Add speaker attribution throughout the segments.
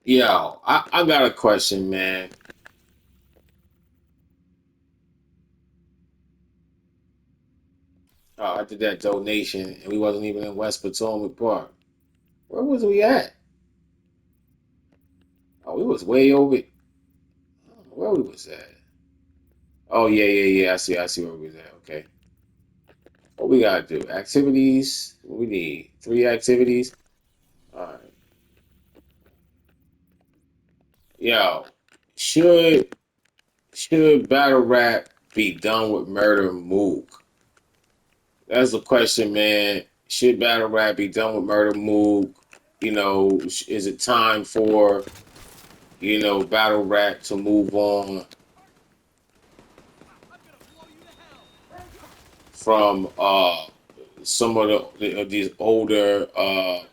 Speaker 1: Yo, I got a question, man. I did that donation and we wasn't even in West Potomac Park. Where was we at? Oh, we was way over. Where we was at? Oh yeah, yeah, yeah. I see where we was at. Okay. What we gotta do? Activities. We need three activities. All right. Yo, should should battle rap be done with Murder Mook? That's the question, man. Should battle rap be done with Murder Mook? Is it time for battle rap to move on from some of these older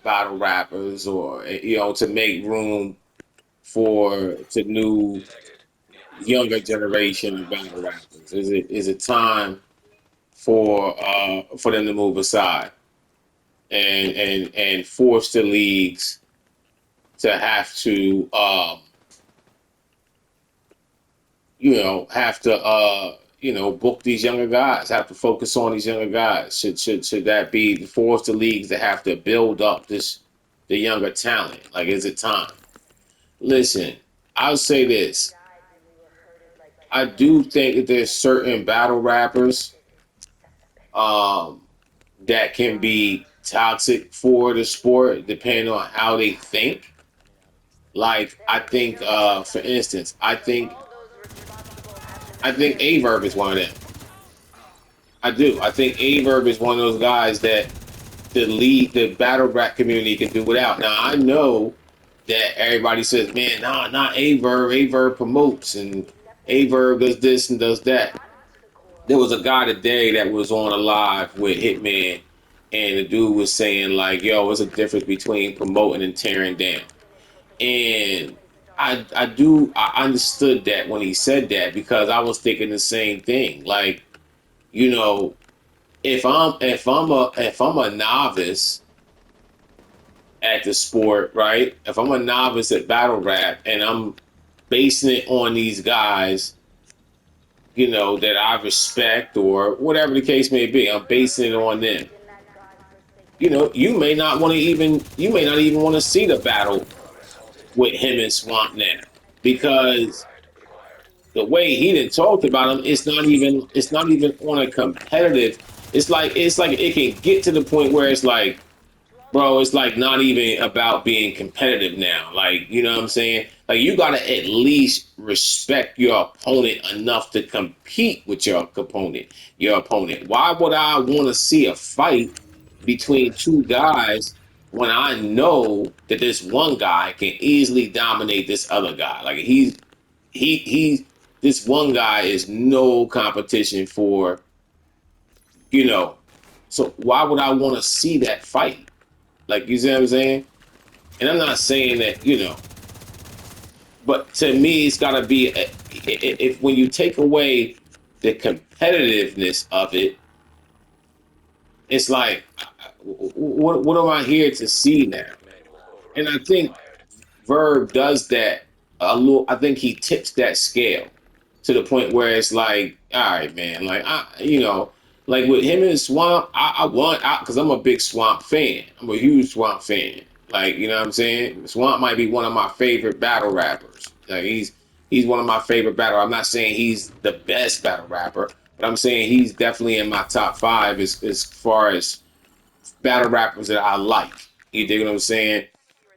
Speaker 1: battle rappers, or to make room for the new younger generation of battle rappers? Is it time for them to move aside and force the leagues to have to have to book these younger guys, have to focus on these younger guys? Should that be force the leagues to have to build up the younger talent? Like, is it time? Listen, I'll say this. I do think that there's certain battle rappers um, that can be toxic for the sport depending on how they think. Like, I think, for instance, I think Averb is one of them. I do. I think Averb is one of those guys that the battle rap community can do without. Now I know that everybody says, man, nah, not Averb. Averb promotes and Averb does this and does that. There was a guy today that was on a live with Hitman, and the dude was saying like, yo, what's the difference between promoting and tearing down? And I understood that when he said that, because I was thinking the same thing. Like, you know, if I'm a novice at the sport, right? If I'm a novice at battle rap and I'm basing it on these guys, that I respect or whatever the case may be, I'm basing it on them. You may not even want to see the battle with him and Swamp now, because the way he didn't talked about him, it's not even on a competitive. It's like it can get to the point where it's like, bro, it's like not even about being competitive now. Like, you know what I'm saying? Like, you gotta at least respect your opponent enough to compete with your opponent. Why would I want to see a fight between two guys when I know that this one guy can easily dominate this other guy? Like, he this one guy is no competition for, you know. So why would I want to see that fight? Like, you see what I'm saying? And I'm not saying that, but to me, it's got to be if when you take away the competitiveness of it, it's like, what am I here to see now? And I think Verb does that a little. I think he tips that scale to the point where it's like, all right, man, like, like with him and Swamp, I want out because I'm a big Swamp fan. I'm a huge Swamp fan. Like, you know what I'm saying? Swamp might be one of my favorite battle rappers. Like, he's one of my favorite battle. I'm not saying he's the best battle rapper, but I'm saying he's definitely in my top five as far as battle rappers that I like. You dig what I'm saying?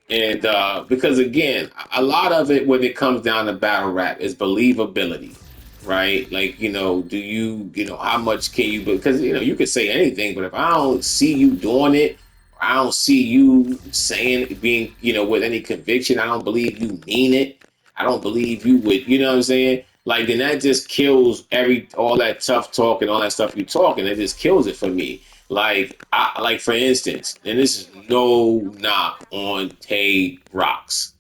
Speaker 1: And because again, a lot of it when it comes down to battle rap is believability, right? Like, how much can you, because you could say anything, but if I don't see you doing it, I don't see you saying it, being, with any conviction, I don't believe you mean it. I don't believe you would, you know what I'm saying? Like, then that just kills all that tough talk and all that stuff you talking. It just kills it for me. Like for instance, and this is no knock on Tay Rocks.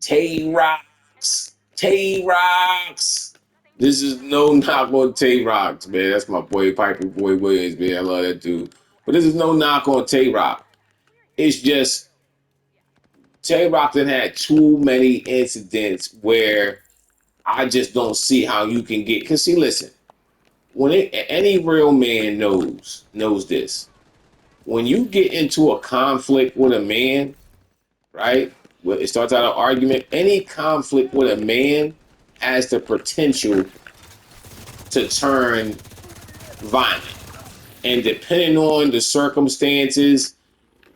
Speaker 1: Tay Rocks. Tay Rocks. This is no knock on Tay Rocks, man. That's my boy Piper Boy Williams, man. I love that dude. But this is no knock on Tay Rock. It's just Tay Rockton had too many incidents where I just don't see how you can get. Cause see, listen, any real man knows this. When you get into a conflict with a man, right? Well, it starts out an argument. Any conflict with a man has the potential to turn violent. And depending on the circumstances,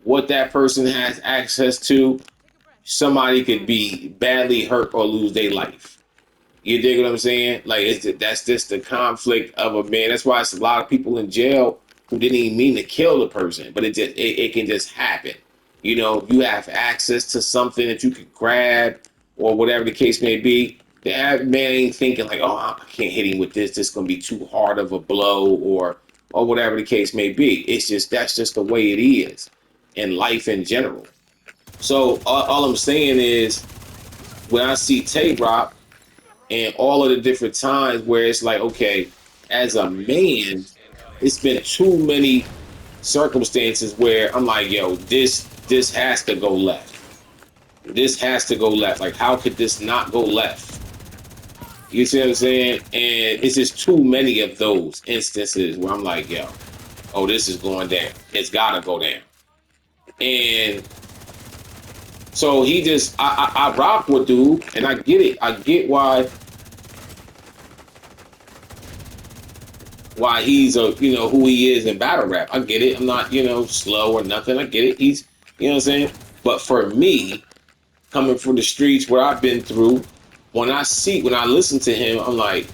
Speaker 1: what that person has access to, somebody could be badly hurt or lose their life. You dig what I'm saying? Like that's just the conflict of a man. That's why it's a lot of people in jail who didn't even mean to kill the person, but it can just happen. You know, you have access to something that you could grab or whatever the case may be. The average man ain't thinking like, oh, I can't hit him with this. This is gonna be too hard of a blow or whatever the case may be. It's just that's just the way it is in life in general. So all I'm saying is when I see Tay Rock and all of the different times where it's like, okay, as a man, it's been too many circumstances where I'm like, yo, this has to go left. This has to go left. Like, how could this not go left? You see what I'm saying? And it's just too many of those instances where I'm like, yo, oh, this is going down. It's gotta go down. And so he just, I rock with dude, and I get it. I get why he's a who he is in battle rap. I get it. I'm not slow or nothing. I get it. He's what I'm saying. But for me, coming from the streets where I've been through, when I listen to him, I'm like,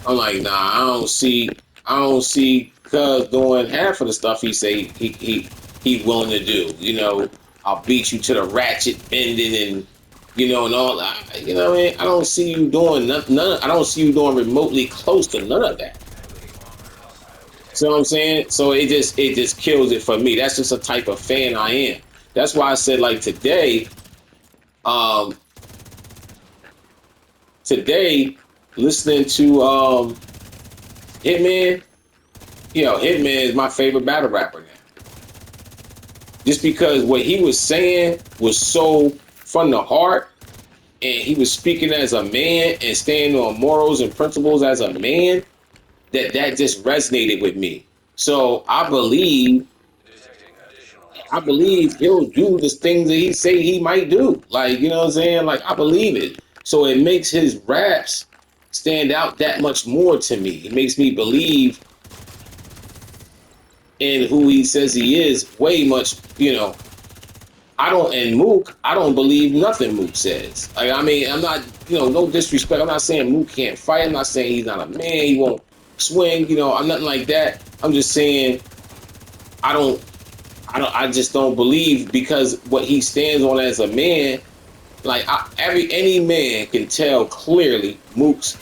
Speaker 1: nah, I don't see Cuz doing half of the stuff he say he willing to do. I'll beat you to the ratchet bending and all that. What I mean? I don't see you doing none. I don't see you doing remotely close to none of that. So what I'm saying? So it just kills it for me. That's just a type of fan I am. That's why I said like um today listening to Hitman, Hitman is my favorite battle rapper now. Just because what he was saying was so from the heart, and he was speaking as a man and standing on morals and principles as a man, that just resonated with me. So I believe he'll do the things that he say he might do. Like, you know what I'm saying? Like, I believe it. So it makes his raps stand out that much more to me. It makes me believe in who he says he is way much. I don't believe nothing Mook says. Like, I mean, I'm not, no disrespect. I'm not saying Mook can't fight. I'm not saying he's not a man. He won't swing. I'm nothing like that. I'm just saying I don't, I just don't believe because what he stands on as a man. Like any man can tell clearly Mook's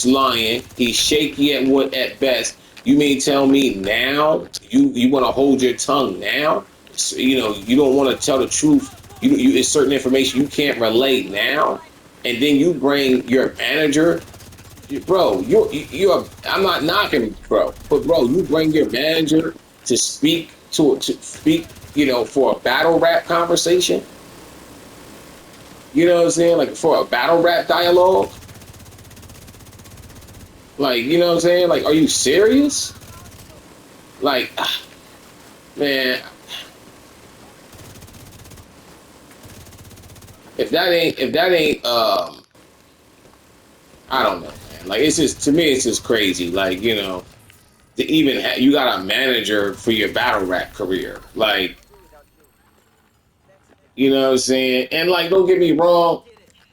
Speaker 1: lying. He's shaky at best. You mean tell me now you want to hold your tongue now? So, you don't want to tell the truth. It's certain information you can't relay now, and then you bring your manager, bro. You're I'm not knocking, bro, but bro, you bring your manager to speak for a battle rap conversation. You know what I'm saying? Like for a battle rap dialogue. Like, you know what I'm saying? Like, are you serious? Like, man, if that ain't I don't know, man. Like it's just to me it's just crazy. Like, to even you got a manager for your battle rap career. Like, you know what I'm saying? And like don't get me wrong,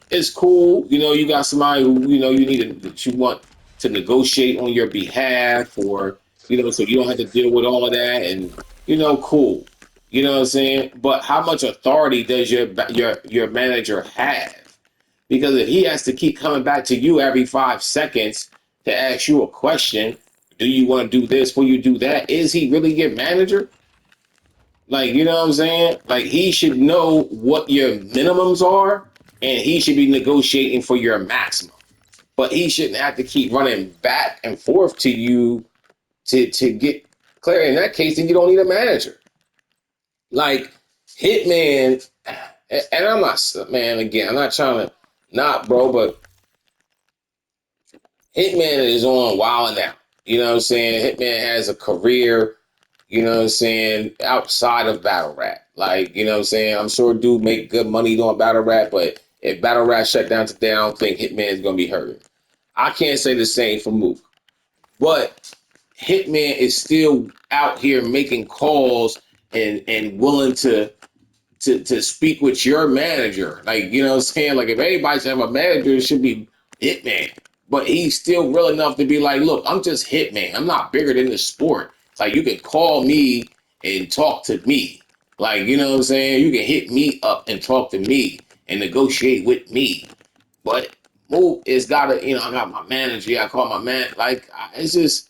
Speaker 1: it's cool. You got somebody who that you want to negotiate on your behalf, or so you don't have to deal with all of that, and cool. You know what I'm saying? But how much authority does your manager have? Because if he has to keep coming back to you every 5 seconds to ask you a question, do you want to do this? Will you do that? Is he really your manager? Like, you know what I'm saying? Like, he should know what your minimums are, and he should be negotiating for your maximum. But he shouldn't have to keep running back and forth to you to get clear in that case, then you don't need a manager. Like Hitman, and I'm not, man. Again, I'm not trying to not, bro, but Hitman is on Wild and Out. You know what I'm saying? Hitman has a career, you know what I'm saying, outside of battle rap. Like, you know what I'm saying? I'm sure dude make good money doing battle rap, but if battle rap shut down today, I don't think Hitman is gonna be hurting. I can't say the same for Mook. But Hitman is still out here making calls and willing to speak with your manager. Like, you know what I'm saying? Like, if anybody should have a manager, it should be Hitman. But he's still real enough to be like, look, I'm just Hitman. I'm not bigger than the sport. It's like you can call me and talk to me. Like, you know what I'm saying? You can hit me up and talk to me and negotiate with me. But Mook is gotta, I got my manager. I call my man. Like, it's just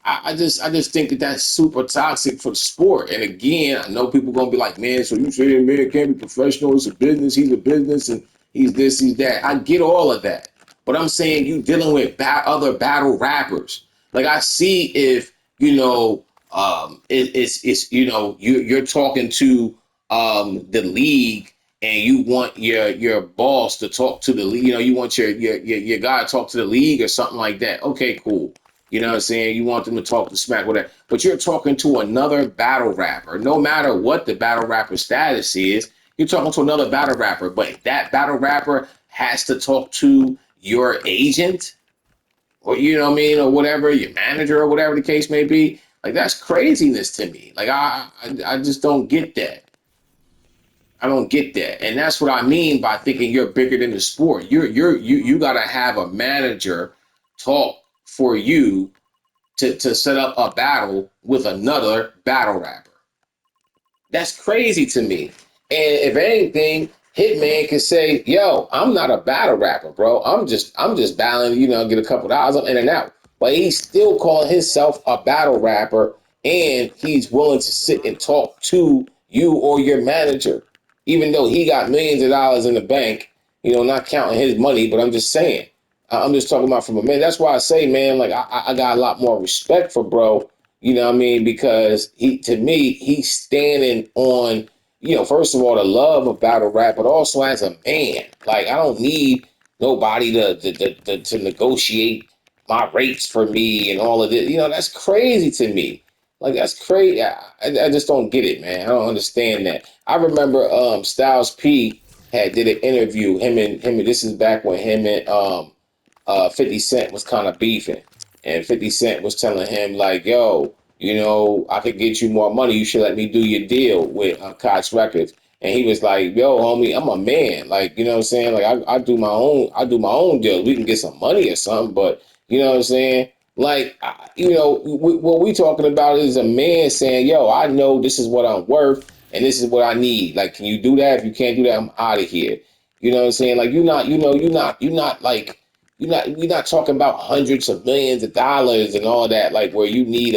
Speaker 1: I just think that that's super toxic for the sport. And again, I know people gonna be like, man, so you saying man can't be professional? It's a business. He's a business, and he's this, he's that. I get all of that, but I'm saying you dealing with other battle rappers. Like I see if it's you're talking to the league and you want your boss to talk to the league. You want your guy to talk to the league or something like that. Okay, cool. You know what I'm saying? You want them to talk to smack, whatever. But you're talking to another battle rapper. No matter what the battle rapper status is, you're talking to another battle rapper. But that battle rapper has to talk to your agent, or you know what I mean, or whatever, your manager, or whatever the case may be. Like that's craziness to me. Like I just don't get that. I don't get that. And that's what I mean by thinking you're bigger than the sport. You gotta have a manager talk for you to set up a battle with another battle rapper. That's crazy to me. And if anything, Hitman can say, "Yo, I'm not a battle rapper, bro. I'm just battling, get a couple dollars I'm in and out." But he's still calling himself a battle rapper, and he's willing to sit and talk to you or your manager, even though he got millions of dollars in the bank. Not counting his money, but I'm just saying. I'm just talking about from a man. That's why I say, man, like I got a lot more respect for bro. You know what I mean? Because to me, he's standing on, first of all, the love of battle rap, but also as a man. Like, I don't need nobody to negotiate my rates for me and all of this. That's crazy to me. Like, that's crazy. I just don't get it, man. I don't understand that. I remember Styles P did an interview, this is back when him and 50 Cent was kind of beefing. And 50 Cent was telling him, like, yo, I could get you more money. You should let me do your deal with Koch Records. And he was like, yo, homie, I'm a man. Like, you know what I'm saying? Like, I do my own deal. We can get some money or something, but you know what I'm saying? Like, what we talking about is a man saying, yo, I know this is what I'm worth and this is what I need. Like, can you do that? If you can't do that, I'm out of here. You know what I'm saying? Like, you're not like, we're not talking about hundreds of millions of dollars and all that, like where you need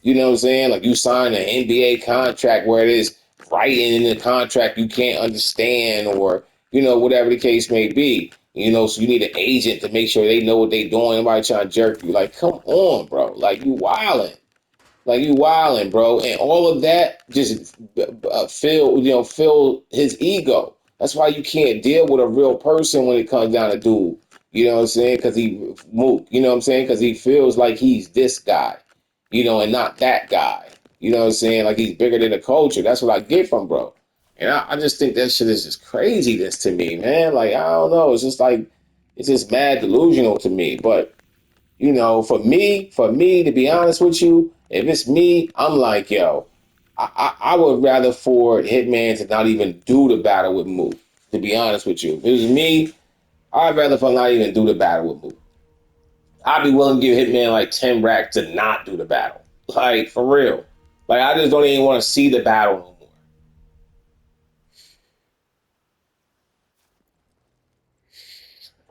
Speaker 1: you know what I'm saying? Like you sign an NBA contract where it is writing in the contract you can't understand or, whatever the case may be. So you need an agent to make sure they know what they're doing. Nobody trying to jerk you. Like, come on, bro. Like you wilding. Like you wilding, bro, and all of that just fill his ego. That's why you can't deal with a real person when it comes down to dude. You know what I'm saying? Because he Mook. You know what I'm saying? Because he feels like he's this guy, and not that guy. You know what I'm saying? Like he's bigger than the culture. That's what I get from bro. And I just think that shit is just craziness to me, man. Like I don't know. It's just like it's just mad delusional to me. But for me, to be honest with you, if it's me, I'm like, yo, I would rather for Hitman to not even do the battle with Mook. To be honest with you, if it was me, I'd rather for not even do the battle with Mook. I'd be willing to give Hitman like 10 racks to not do the battle. Like for real. Like I just don't even want to see the battle no more.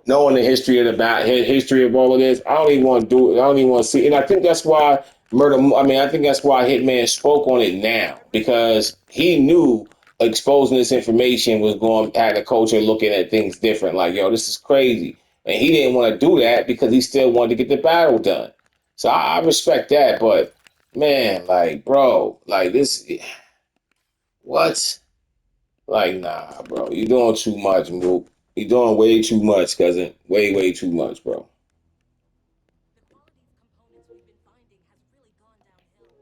Speaker 1: Knowing the history of history of all of this, I don't even want to do it. I don't even want to see. And I think that's why I think that's why Hitman spoke on it now because he knew exposing this information was going to have the culture looking at things different. Like, yo, this is crazy, and he didn't want to do that because he still wanted to get the battle done. So I respect that, but Man, like, bro, like this, what? Like, nah, bro, you doing too much, Mook. You doing way too much, cousin. Way, way too much, bro.
Speaker 2: The quality of components we've been finding has really gone downhill.